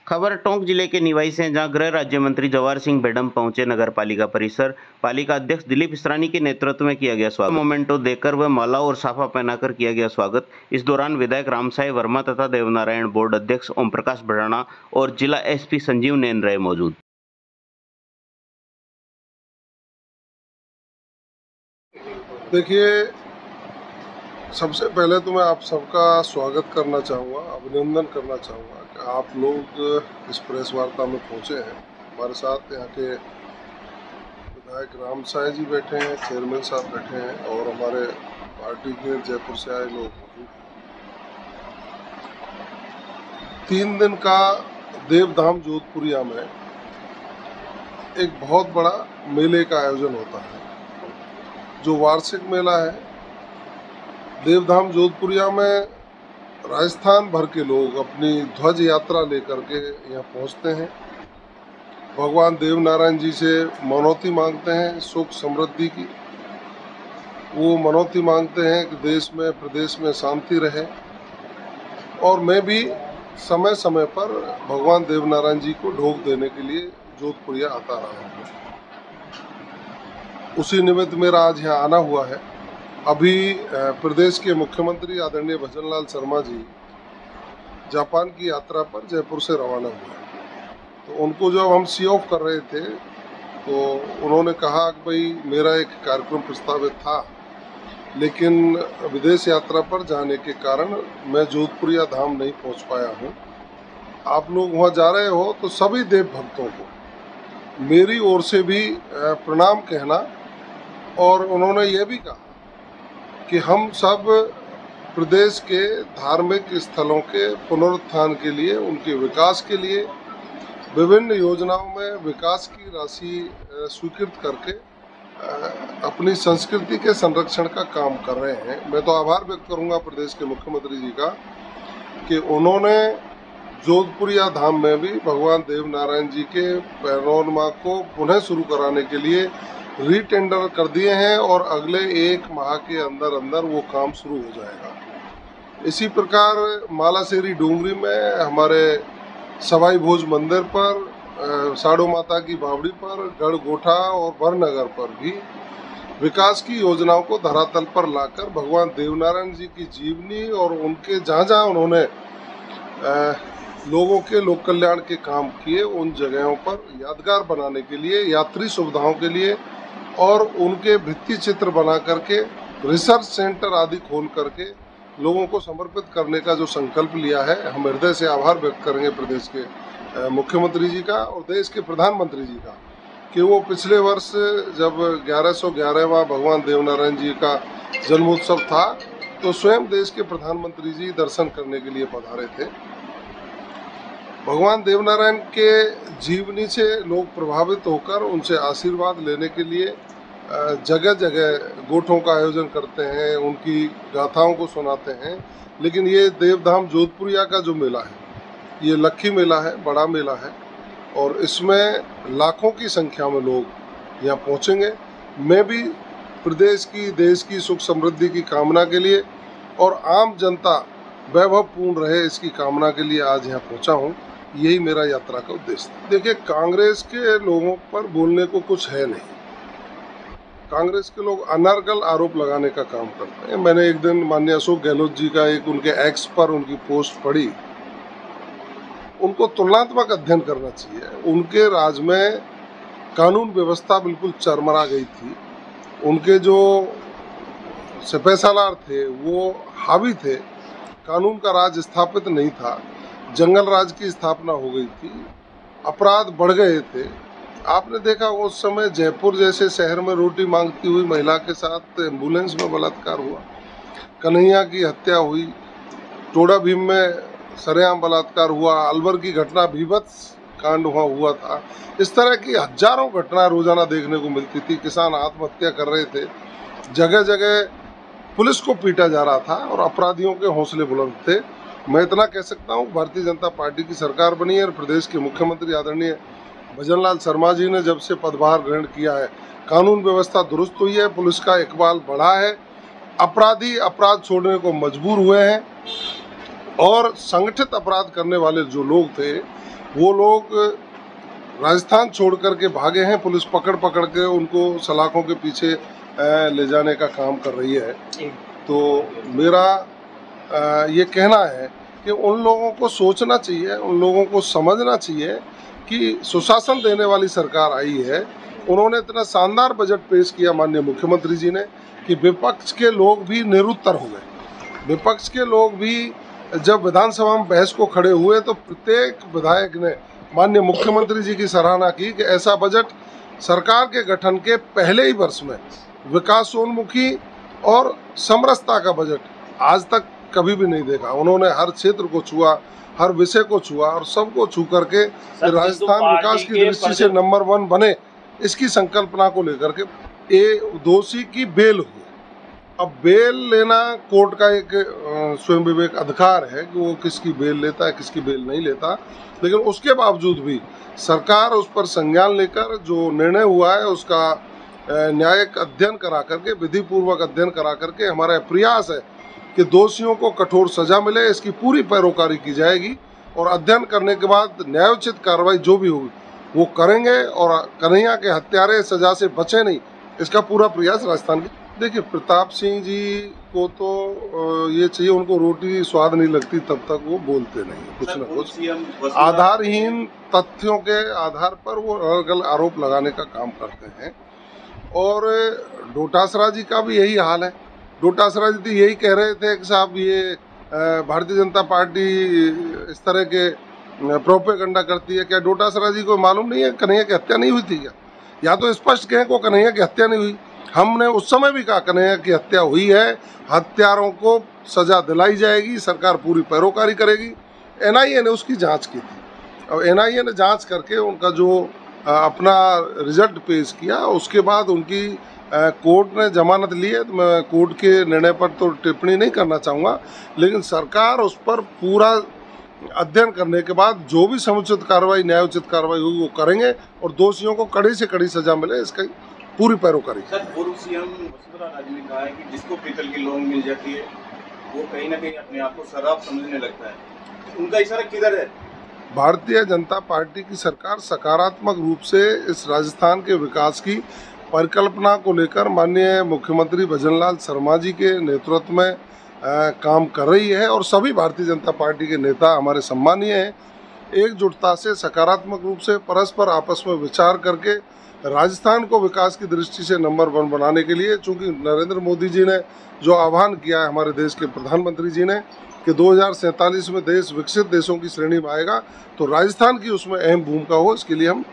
खबर टोंक जिले के निवाई से, जहां गृह राज्य मंत्री जवाहर सिंह बेडम पहुंचे नगर पालिका परिसर। पालिका अध्यक्ष दिलीप इसरानी के नेतृत्व में किया गया स्वागत। मोमेंटो देकर व माला और साफा पहनाकर किया गया स्वागत। इस दौरान विधायक रामसाई वर्मा तथा देवनारायण बोर्ड अध्यक्ष ओम प्रकाश भड़ाना और जिला एसपी संजीव नैन रहे मौजूद। देखिए, सबसे पहले तो मैं आप सबका स्वागत करना चाहूँगा, अभिनंदन करना चाहूँगा कि आप लोग इस प्रेस वार्ता में पहुँचे हैं। हमारे साथ यहाँ के विधायक रामसाई जी बैठे हैं, चेयरमैन साहब बैठे हैं और हमारे पार्टी के जयपुर से आए लोग मौजूद हैं। 3 दिन का देवधाम जोधपुरिया में एक बहुत बड़ा मेले का आयोजन होता है, जो वार्षिक मेला है। देवधाम जोधपुरिया में राजस्थान भर के लोग अपनी ध्वज यात्रा लेकर के यहाँ पहुँचते हैं। भगवान देवनारायण जी से मनौती मांगते हैं सुख समृद्धि की। वो मनौती मांगते हैं कि देश में प्रदेश में शांति रहे। और मैं भी समय समय पर भगवान देवनारायण जी को ढोक देने के लिए जोधपुरिया आता रहा हूँ। उसी निमित्त मेरा आज यहाँ आना हुआ है। अभी प्रदेश के मुख्यमंत्री आदरणीय भजनलाल शर्मा जी जापान की यात्रा पर जयपुर से रवाना हुए। तो उनको जब हम सी ऑफ कर रहे थे तो उन्होंने कहा कि भाई मेरा एक कार्यक्रम प्रस्तावित था, लेकिन विदेश यात्रा पर जाने के कारण मैं जोधपुरिया धाम नहीं पहुंच पाया हूं। आप लोग वहां जा रहे हो तो सभी देव भक्तों को मेरी ओर से भी प्रणाम कहना। और उन्होंने ये भी कहा कि हम सब प्रदेश के धार्मिक स्थलों के पुनरुत्थान के लिए, उनके विकास के लिए विभिन्न योजनाओं में विकास की राशि स्वीकृत करके अपनी संस्कृति के संरक्षण का काम कर रहे हैं। मैं तो आभार व्यक्त करूंगा प्रदेश के मुख्यमंत्री जी का कि उन्होंने जोधपुरिया धाम में भी भगवान देवनारायण जी के पैनोरमा को पुनः शुरू कराने के लिए रीटेंडर कर दिए हैं और अगले 1 माह के अंदर अंदर वो काम शुरू हो जाएगा। इसी प्रकार मालासेरी डूंगरी में हमारे सवाई भोज मंदिर पर, साड़ू माता की बावड़ी पर, गढ़गोठा और बरनगर पर भी विकास की योजनाओं को धरातल पर लाकर भगवान देवनारायण जी की जीवनी और उनके जहाँ जहाँ उन्होंने लोगों के लोक कल्याण के काम किए, उन जगहों पर यादगार बनाने के लिए, यात्री सुविधाओं के लिए और उनके भित्ति चित्र बना करके रिसर्च सेंटर आदि खोल करके लोगों को समर्पित करने का जो संकल्प लिया है, हम हृदय से आभार व्यक्त करेंगे प्रदेश के मुख्यमंत्री जी का और देश के प्रधानमंत्री जी का कि वो पिछले वर्ष जब 1111वां भगवान देवनारायण जी का जन्मोत्सव था तो स्वयं देश के प्रधानमंत्री जी दर्शन करने के लिए पधारे थे। भगवान देवनारायण के जीवनी से लोग प्रभावित होकर उनसे आशीर्वाद लेने के लिए जगह जगह गोठों का आयोजन करते हैं, उनकी गाथाओं को सुनाते हैं। लेकिन ये देवधाम जोधपुरिया का जो मेला है, ये लक्खी मेला है, बड़ा मेला है और इसमें लाखों की संख्या में लोग यहाँ पहुँचेंगे। मैं भी प्रदेश की, देश की सुख समृद्धि की कामना के लिए और आम जनता वैभवपूर्ण रहे इसकी कामना के लिए आज यहाँ पहुँचा हूँ। यही मेरा यात्रा का उद्देश्य था। देखिए, कांग्रेस के लोगों पर बोलने को कुछ है नहीं। कांग्रेस के लोग अनर्गल आरोप लगाने का काम करते हैं। मैंने एक दिन माननीय अशोक गहलोत जी का एक उनके एक्स पर उनकी पोस्ट पढ़ी। उनको तुलनात्मक अध्ययन करना चाहिए। उनके राज में कानून व्यवस्था बिल्कुल चरमरा गई थी। उनके जो सिपह सालार थे वो हावी थे, कानून का राज स्थापित नहीं था, जंगल राज की स्थापना हो गई थी, अपराध बढ़ गए थे। आपने देखा उस समय जयपुर जैसे शहर में रोटी मांगती हुई महिला के साथ एम्बुलेंस में बलात्कार हुआ, कन्हैया की हत्या हुई, टोडा भीम में सरेआम बलात्कार हुआ, अलवर की घटना भीभत्स कांड वहाँ हुआ था। इस तरह की हजारों घटना रोजाना देखने को मिलती थी। किसान आत्महत्या कर रहे थे, जगह जगह पुलिस को पीटा जा रहा था और अपराधियों के हौसले बुलंद थे। मैं इतना कह सकता हूँ, भारतीय जनता पार्टी की सरकार बनी है और प्रदेश के मुख्यमंत्री आदरणीय भजनलाल शर्मा जी ने जब से पदभार ग्रहण किया है, कानून व्यवस्था दुरुस्त हुई है, पुलिस का इकबाल बढ़ा है, अपराधी अपराध छोड़ने को मजबूर हुए हैं। और संगठित अपराध करने वाले जो लोग थे वो लोग राजस्थान छोड़ करके भागे हैं। पुलिस पकड़ पकड़ के उनको सलाखों के पीछे ले जाने का काम कर रही है। तो मेरा ये कहना है कि उन लोगों को सोचना चाहिए, उन लोगों को समझना चाहिए कि सुशासन देने वाली सरकार आई है। उन्होंने इतना शानदार बजट पेश किया माननीय मुख्यमंत्री जी ने कि विपक्ष के लोग भी निरुत्तर हो गए। विपक्ष के लोग भी जब विधानसभा में बहस को खड़े हुए तो प्रत्येक विधायक ने माननीय मुख्यमंत्री जी की सराहना की कि ऐसा बजट सरकार के गठन के पहले ही वर्ष में विकासोन्मुखी और समरसता का बजट आज तक कभी भी नहीं देखा। उन्होंने हर क्षेत्र को छुआ, हर विषय को छुआ और सबको छू करके राजस्थान विकास की दृष्टि से नंबर 1 बने, इसकी संकल्पना को लेकर के ये दोषी की बेल हुई। अब बेल लेना कोर्ट का एक स्वयं विवेक अधिकार है कि वो किसकी बेल लेता है, किसकी बेल नहीं लेता, लेकिन उसके बावजूद भी सरकार उस पर संज्ञान लेकर जो निर्णय हुआ है उसका न्यायिक अध्ययन करा करके, विधि पूर्वक अध्ययन करा करके हमारा प्रयास है कि दोषियों को कठोर सजा मिले, इसकी पूरी पैरोकारी की जाएगी और अध्ययन करने के बाद न्यायोचित कार्रवाई जो भी होगी वो करेंगे और कन्हैया के हत्यारे सजा से बचे नहीं, इसका पूरा प्रयास राजस्थान के। देखिए, प्रताप सिंह जी को तो ये चाहिए, उनको रोटी स्वाद नहीं लगती तब तक वो बोलते नहीं, कुछ न कुछ आधारहीन तथ्यों के आधार पर वो अलग आरोप लगाने का काम करते हैं। और डोटासरा जी का भी यही हाल है। डोटासरा जी तो यही कह रहे थे कि साहब ये भारतीय जनता पार्टी इस तरह के प्रोपेगेंडा करती है। क्या डोटासरा जी को मालूम नहीं है कन्हैया की हत्या नहीं हुई थी क्या? या तो स्पष्ट कहें को कन्हैया की हत्या नहीं हुई। हमने उस समय भी कहा कन्हैया की हत्या हुई है, हत्यारों को सजा दिलाई जाएगी, सरकार पूरी पैरोकारी करेगी। एनआईए ने उसकी जांच की थी। अब एनआईए ने जांच करके उनका जो अपना रिजल्ट पेश किया, उसके बाद उनकी कोर्ट ने जमानत ली है। तो मैं कोर्ट के निर्णय पर तो टिप्पणी नहीं करना चाहूँगा, लेकिन सरकार उस पर पूरा अध्ययन करने के बाद जो भी समुचित कार्रवाई, न्यायोचित कार्रवाई होगी वो करेंगे और दोषियों को कड़ी से कड़ी सजा मिले, इसका पूरी पैरोकारी। सर, पूर्व सीएम वसुंधरा राजे ने कहा है कि जिसको पीतल की लौंग मिल जाती है वो कहीं ना कहीं अपने आप को शराब समझने लगता है। उनका इशारा किधर है? भारतीय जनता पार्टी की सरकार सकारात्मक रूप से इस राजस्थान के विकास की परिकल्पना को लेकर माननीय मुख्यमंत्री भजनलाल शर्मा जी के नेतृत्व में काम कर रही है और सभी भारतीय जनता पार्टी के नेता हमारे सम्मानीय हैं। एकजुटता से सकारात्मक रूप से परस्पर आपस में विचार करके राजस्थान को विकास की दृष्टि से नंबर 1 बनाने के लिए, चूंकि नरेंद्र मोदी जी ने जो आह्वान किया है हमारे देश के प्रधानमंत्री जी ने कि 2047 में देश विकसित देशों की श्रेणी में आएगा, तो राजस्थान की उसमें अहम भूमिका हो, इसके लिए हम